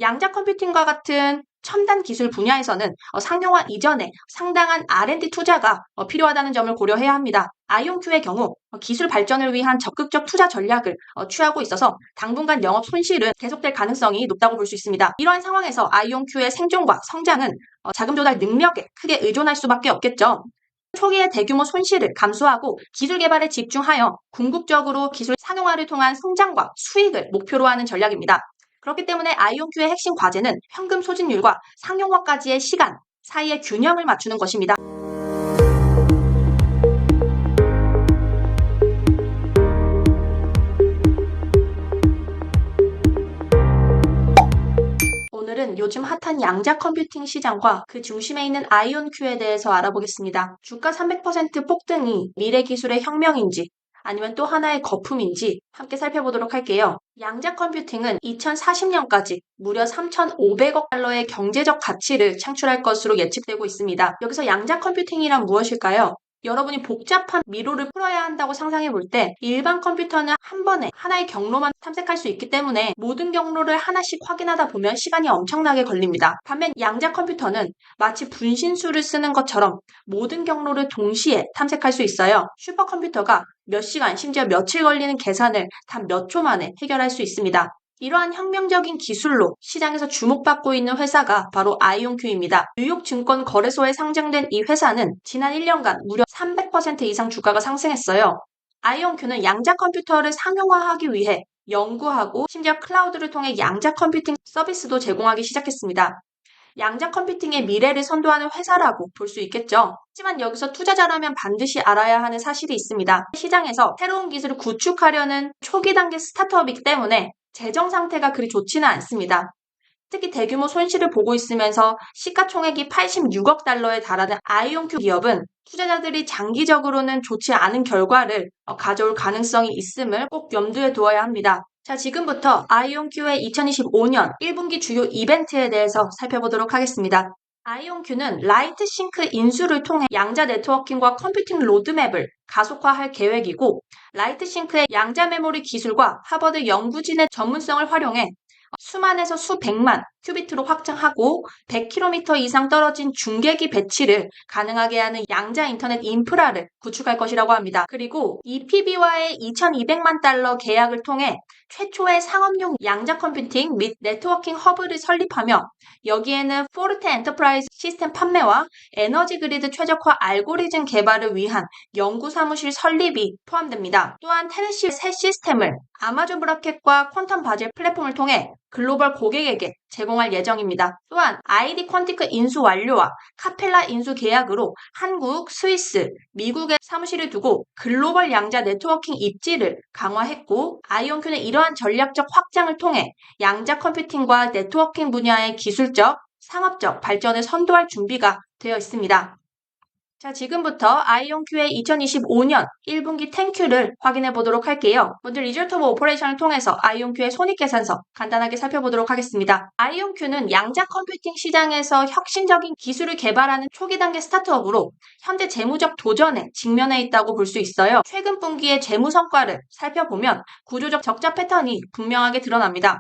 양자 컴퓨팅과 같은 첨단 기술 분야에서는 상용화 이전에 상당한 R&D 투자가 필요하다는 점을 고려해야 합니다. 아이온큐의 경우 기술 발전을 위한 적극적 투자 전략을 취하고 있어서 당분간 영업 손실은 계속될 가능성이 높다고 볼 수 있습니다. 이러한 상황에서 아이온큐의 생존과 성장은 자금 조달 능력에 크게 의존할 수밖에 없겠죠. 초기의 대규모 손실을 감수하고 기술 개발에 집중하여 궁극적으로 기술 상용화를 통한 성장과 수익을 목표로 하는 전략입니다. 그렇기 때문에 아이온큐의 핵심 과제는 현금 소진율과 상용화까지의 시간 사이의 균형을 맞추는 것입니다. 오늘은 요즘 핫한 양자 컴퓨팅 시장과 그 중심에 있는 아이온큐에 대해서 알아보겠습니다. 주가 300% 폭등이 미래 기술의 혁명인지 아니면 또 하나의 거품인지 함께 살펴보도록 할게요. 양자 컴퓨팅은 2040년까지 무려 3,500억 달러의 경제적 가치를 창출할 것으로 예측되고 있습니다. 여기서 양자 컴퓨팅이란 무엇일까요? 여러분이 복잡한 미로를 풀어야 한다고 상상해 볼 때 일반 컴퓨터는 한 번에 하나의 경로만 탐색할 수 있기 때문에 모든 경로를 하나씩 확인하다 보면 시간이 엄청나게 걸립니다. 반면 양자 컴퓨터는 마치 분신술을 쓰는 것처럼 모든 경로를 동시에 탐색할 수 있어요. 슈퍼컴퓨터가 몇 시간, 심지어 며칠 걸리는 계산을 단 몇 초 만에 해결할 수 있습니다. 이러한 혁명적인 기술로 시장에서 주목받고 있는 회사가 바로 아이온큐입니다. 뉴욕 증권 거래소에 상장된 이 회사는 지난 1년간 무려 300% 이상 주가가 상승했어요. 아이온큐는 양자 컴퓨터를 상용화하기 위해 연구하고 심지어 클라우드를 통해 양자 컴퓨팅 서비스도 제공하기 시작했습니다. 양자 컴퓨팅의 미래를 선도하는 회사라고 볼 수 있겠죠. 하지만 여기서 투자자라면 반드시 알아야 하는 사실이 있습니다. 시장에서 새로운 기술을 구축하려는 초기 단계 스타트업이기 때문에 재정 상태가 그리 좋지는 않습니다. 특히 대규모 손실을 보고 있으면서 시가총액이 86억 달러에 달하는 아이온큐 기업은 투자자들이 장기적으로는 좋지 않은 결과를 가져올 가능성이 있음을 꼭 염두에 두어야 합니다. 자, 지금부터 아이온큐의 2025년 1분기 주요 이벤트에 대해서 살펴보도록 하겠습니다. 아이온큐는 라이트싱크 인수를 통해 양자 네트워킹과 컴퓨팅 로드맵을 가속화할 계획이고, 라이트싱크의 양자 메모리 기술과 하버드 연구진의 전문성을 활용해 수만에서 수백만 큐비트로 확장하고 100km 이상 떨어진 중계기 배치를 가능하게 하는 양자 인터넷 인프라를 구축할 것이라고 합니다. 그리고 EPB와의 2,200만 달러 계약을 통해 최초의 상업용 양자 컴퓨팅 및 네트워킹 허브를 설립하며 여기에는 포르테 엔터프라이즈 시스템 판매와 에너지 그리드 최적화 알고리즘 개발을 위한 연구 사무실 설립이 포함됩니다. 또한 테네시 새 시스템을 아마존 브라켓과 퀀텀 바젤 플랫폼을 통해 글로벌 고객에게 제공할 예정입니다. 또한 ID 퀀티크 인수 완료와 카펠라 인수 계약으로 한국, 스위스, 미국에 사무실을 두고 글로벌 양자 네트워킹 입지를 강화했고, 아이온큐는 이러한 전략적 확장을 통해 양자 컴퓨팅과 네트워킹 분야의 기술적, 상업적 발전을 선도할 준비가 되어 있습니다. 자, 지금부터 아이온큐의 2025년 1분기 텐큐를 확인해 보도록 할게요. 먼저 리절트 오브 오퍼레이션을 통해서 아이온큐의 손익계산서 간단하게 살펴보도록 하겠습니다. 아이온큐는 양자 컴퓨팅 시장에서 혁신적인 기술을 개발하는 초기 단계 스타트업으로 현재 재무적 도전에 직면해 있다고 볼 수 있어요. 최근 분기의 재무 성과를 살펴보면 구조적 적자 패턴이 분명하게 드러납니다.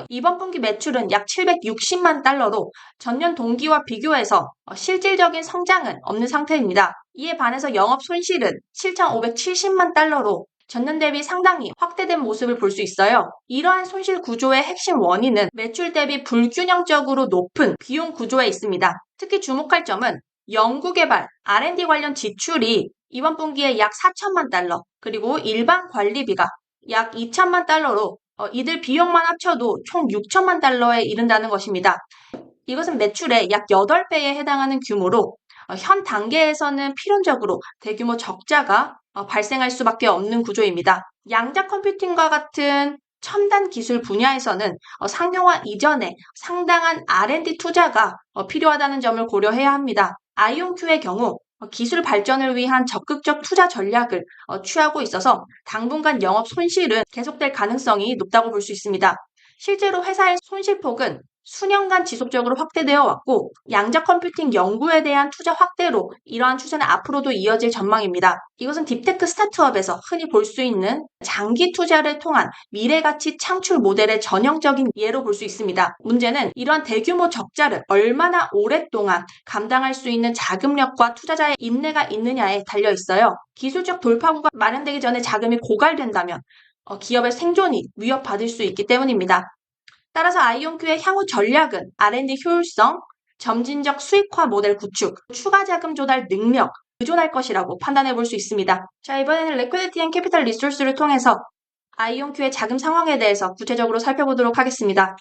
이번 분기 매출은 약 760만 달러로 전년 동기와 비교해서 실질적인 성장은 없는 상태입니다. 이에 반해서 영업 손실은 7,570만 달러로 전년 대비 상당히 확대된 모습을 볼 수 있어요. 이러한 손실 구조의 핵심 원인은 매출 대비 불균형적으로 높은 비용 구조에 있습니다. 특히 주목할 점은 연구개발, R&D 관련 지출이 이번 분기에 약 4천만 달러, 그리고 일반 관리비가 약 2천만 달러로 이들 비용만 합쳐도 총 6천만 달러에 이른다는 것입니다. 이것은 매출의 약 8배에 해당하는 규모로 현 단계에서는 필연적으로 대규모 적자가 발생할 수밖에 없는 구조입니다. 양자 컴퓨팅과 같은 첨단 기술 분야에서는 상용화 이전에 상당한 R&D 투자가 필요하다는 점을 고려해야 합니다. 아이온큐의 경우 기술 발전을 위한 적극적 투자 전략을 취하고 있어서 당분간 영업 손실은 계속될 가능성이 높다고 볼 수 있습니다. 실제로 회사의 손실폭은 수년간 지속적으로 확대되어 왔고 양자 컴퓨팅 연구에 대한 투자 확대로 이러한 추세는 앞으로도 이어질 전망입니다. 이것은 딥테크 스타트업에서 흔히 볼 수 있는 장기 투자를 통한 미래 가치 창출 모델의 전형적인 예로 볼 수 있습니다. 문제는 이러한 대규모 적자를 얼마나 오랫동안 감당할 수 있는 자금력과 투자자의 인내가 있느냐에 달려 있어요. 기술적 돌파구가 마련되기 전에 자금이 고갈된다면 기업의 생존이 위협받을 수 있기 때문입니다. 따라서 아이온큐의 향후 전략은 R&D 효율성, 점진적 수익화 모델 구축, 추가 자금 조달 능력, 의존할 것이라고 판단해 볼 수 있습니다. 자, 이번에는 리퀴디티 앤 캐피탈 리소스를 통해서 아이온큐의 자금 상황에 대해서 구체적으로 살펴보도록 하겠습니다.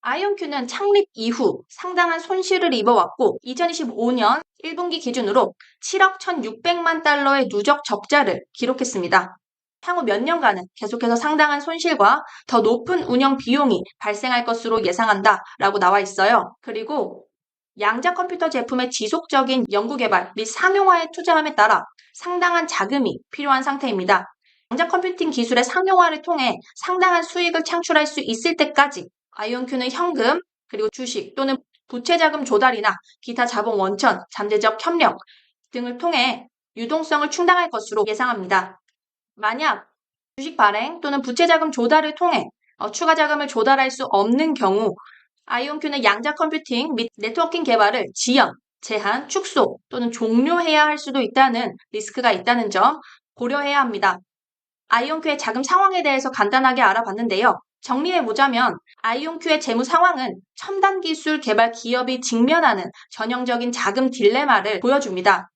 아이온큐는 창립 이후 상당한 손실을 입어왔고 2025년 1분기 기준으로 7억 1,600만 달러의 누적 적자를 기록했습니다. 향후 몇 년간은 계속해서 상당한 손실과 더 높은 운영 비용이 발생할 것으로 예상한다 라고 나와 있어요. 그리고 양자 컴퓨터 제품의 지속적인 연구개발 및 상용화에 투자함에 따라 상당한 자금이 필요한 상태입니다. 양자 컴퓨팅 기술의 상용화를 통해 상당한 수익을 창출할 수 있을 때까지 아이온큐는 현금, 그리고 주식 또는 부채 자금 조달이나 기타 자본 원천, 잠재적 협력 등을 통해 유동성을 충당할 것으로 예상합니다. 만약 주식 발행 또는 부채 자금 조달을 통해 추가 자금을 조달할 수 없는 경우 아이온큐는 양자 컴퓨팅 및 네트워킹 개발을 지연, 제한, 축소 또는 종료해야 할 수도 있다는 리스크가 있다는 점 고려해야 합니다. 아이온큐의 자금 상황에 대해서 간단하게 알아봤는데요. 정리해보자면 아이온큐의 재무 상황은 첨단 기술 개발 기업이 직면하는 전형적인 자금 딜레마를 보여줍니다.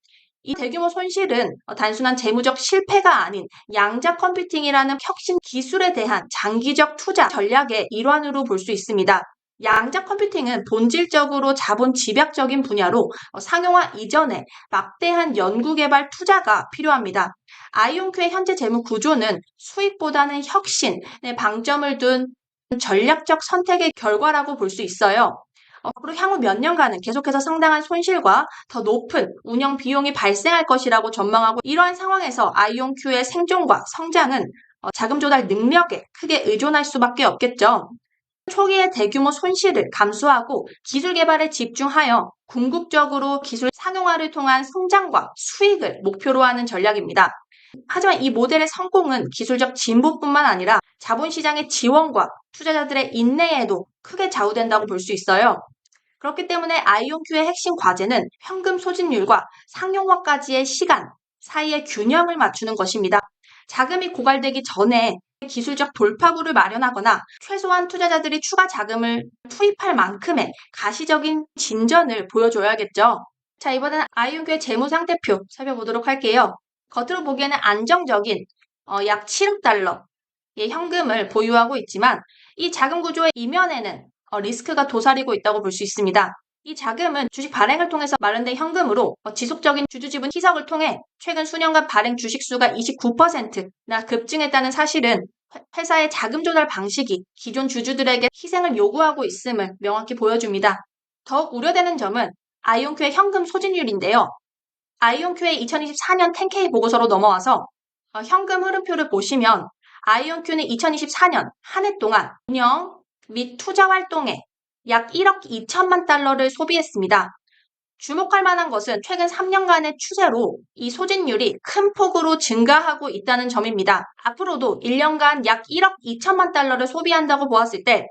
이 대규모 손실은 단순한 재무적 실패가 아닌 양자 컴퓨팅이라는 혁신 기술에 대한 장기적 투자 전략의 일환으로 볼 수 있습니다. 양자 컴퓨팅은 본질적으로 자본 집약적인 분야로 상용화 이전에 막대한 연구개발 투자가 필요합니다. 아이온큐의 현재 재무 구조는 수익보다는 혁신에 방점을 둔 전략적 선택의 결과라고 볼 수 있어요. 앞으로 향후 몇 년간은 계속해서 상당한 손실과 더 높은 운영 비용이 발생할 것이라고 전망하고 이러한 상황에서 아이온큐의 생존과 성장은 자금 조달 능력에 크게 의존할 수밖에 없겠죠. 초기의 대규모 손실을 감수하고 기술 개발에 집중하여 궁극적으로 기술 상용화를 통한 성장과 수익을 목표로 하는 전략입니다. 하지만 이 모델의 성공은 기술적 진보뿐만 아니라 자본시장의 지원과 투자자들의 인내에도 크게 좌우된다고 볼 수 있어요. 그렇기 때문에 아이온큐의 핵심 과제는 현금 소진율과 상용화까지의 시간 사이의 균형을 맞추는 것입니다. 자금이 고갈되기 전에 기술적 돌파구를 마련하거나 최소한 투자자들이 추가 자금을 투입할 만큼의 가시적인 진전을 보여줘야겠죠. 자, 이번에는 아이온큐의 재무 상태표 살펴보도록 할게요. 겉으로 보기에는 안정적인 약 7억 달러의 현금을 보유하고 있지만 이 자금 구조의 이면에는 리스크가 도사리고 있다고 볼 수 있습니다. 이 자금은 주식 발행을 통해서 마련된 현금으로 지속적인 주주지분 희석을 통해 최근 수년간 발행 주식수가 29%나 급증했다는 사실은 회사의 자금 조달 방식이 기존 주주들에게 희생을 요구하고 있음을 명확히 보여줍니다. 더욱 우려되는 점은 아이온큐의 현금 소진율인데요. 아이온큐의 2024년 10K 보고서로 넘어와서 현금 흐름표를 보시면 아이온큐는 2024년 한 해 동안 운영 및 투자 활동에 약 1억 2천만 달러를 소비했습니다. 주목할 만한 것은 최근 3년간의 추세로 이 소진율이 큰 폭으로 증가하고 있다는 점입니다. 앞으로도 1년간 약 1억 2천만 달러를 소비한다고 보았을 때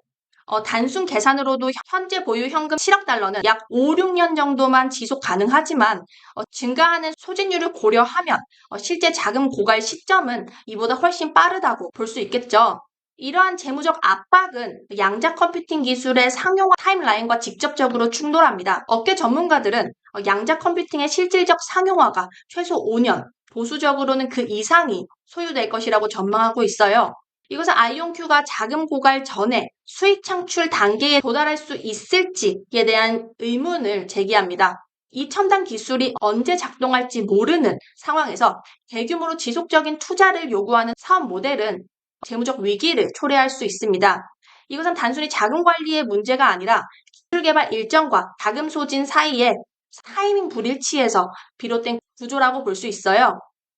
단순 계산으로도 현재 보유 현금 7억 달러는 약 5, 6년 정도만 지속 가능하지만 증가하는 소진율을 고려하면 실제 자금 고갈 시점은 이보다 훨씬 빠르다고 볼 수 있겠죠. 이러한 재무적 압박은 양자 컴퓨팅 기술의 상용화 타임라인과 직접적으로 충돌합니다. 업계 전문가들은 양자 컴퓨팅의 실질적 상용화가 최소 5년, 보수적으로는 그 이상이 소요될 것이라고 전망하고 있어요. 이것은 아이온큐가 자금 고갈 전에 수익 창출 단계에 도달할 수 있을지에 대한 의문을 제기합니다. 이 첨단 기술이 언제 작동할지 모르는 상황에서 대규모로 지속적인 투자를 요구하는 사업 모델은 재무적 위기를 초래할 수 있습니다. 이것은 단순히 자금 관리의 문제가 아니라 기술 개발 일정과 자금 소진 사이에 타이밍 불일치에서 비롯된 구조라고 볼 수 있어요.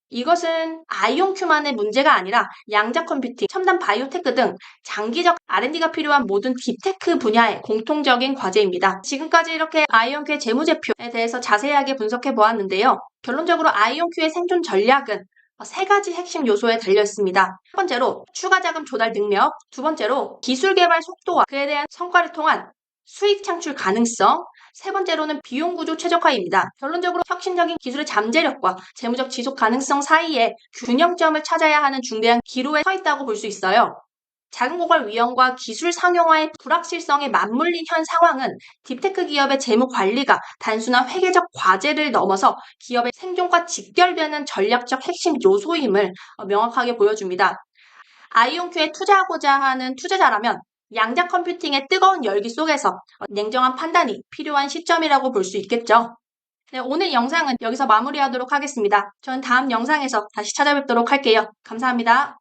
이것은 아이온큐만의 문제가 아니라 양자 컴퓨팅, 첨단 바이오테크 등 장기적 R&D가 필요한 모든 딥테크 분야의 공통적인 과제입니다. 지금까지 이렇게 아이온큐의 재무제표에 대해서 자세하게 분석해 보았는데요. 결론적으로 아이온큐의 생존 전략은 세 가지 핵심 요소에 달려 있습니다. 첫 번째로 추가 자금 조달 능력, 두 번째로 기술 개발 속도와 그에 대한 성과를 통한 수익 창출 가능성, 세 번째로는 비용 구조 최적화입니다. 결론적으로 혁신적인 기술의 잠재력과 재무적 지속 가능성 사이에 균형점을 찾아야 하는 중대한 기로에 서 있다고 볼 수 있어요. 자금 고갈 위험과 기술 상용화의 불확실성에 맞물린 현 상황은 딥테크 기업의 재무 관리가 단순한 회계적 과제를 넘어서 기업의 생존과 직결되는 전략적 핵심 요소임을 명확하게 보여줍니다. 아이온큐에 투자하고자 하는 투자자라면 양자 컴퓨팅의 뜨거운 열기 속에서 냉정한 판단이 필요한 시점이라고 볼 수 있겠죠. 네, 오늘 영상은 여기서 마무리하도록 하겠습니다. 저는 다음 영상에서 다시 찾아뵙도록 할게요. 감사합니다.